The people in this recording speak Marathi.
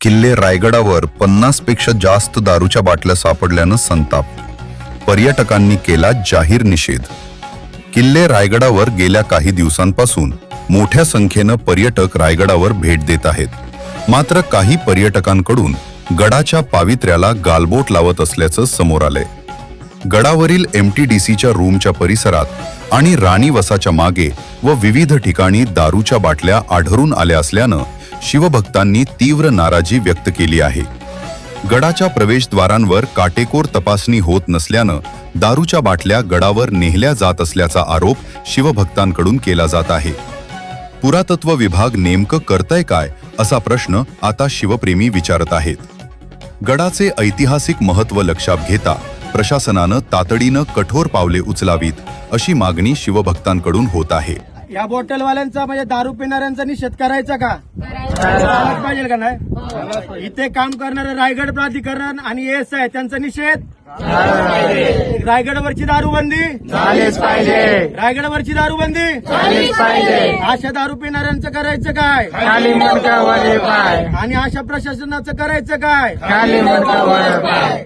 किल्ले रायगडावर 50 पेक्षा जास्त दारूच्या बाटल्या सापडल्यानं संताप. पर्यटकांनी केला जाहीर निषेध. किल्ले रायगडावर गेल्या काही दिवसांपासून मोठ्या संख्येनं पर्यटक रायगडावर भेट देत आहेत. मात्र काही पर्यटकांकडून गडाच्या पावित्र्याला गालबोट लावत असल्याचं समोर आलंय. गडावरील MTDCच्या रूमच्या परिसरात आणि राणीवसाच्या मागे व विविध ठिकाणी दारूच्या बाटल्या आढळून आल्या असल्यानं शिवभक्तांनी तीव्र नाराजी व्यक्त केली आहे. गडाच्या प्रवेशद्वारांवर काटेकोर तपासणी होत नसल्यानं दारूच्या बाटल्या गडावर नेहल्या जात असल्याचा आरोप शिवभक्तांकडून केला जात आहे. पुरातत्व विभाग नेमकं करतंय काय असा प्रश्न आता शिवप्रेमी विचारत आहेत. गडाचे ऐतिहासिक महत्त्व लक्षात घेता प्रशासनानं तातडीनं कठोर पावले उचलावीत अशी मागणी शिवभक्तांकडून होत आहे. या बॉटलवाल्यांचा म्हणजे दारू पिणाऱ्यांचा निषेध करायचा का? करायलाच पाहिजे का नाही? इथे काम करणारे रायगड प्राधिकरण आणि ASI त्यांचा निषेध. रायगडवरची दारूबंदी झालीच पाहिजे. रायगडवरची दारूबंदी झालीच पाहिजे. अशा दारू पिणाऱ्यांचं करायचं काय? खाली मडकावर पाय. आणि अशा प्रशासनाचं करायचं काय? खाली मडकावर पाय.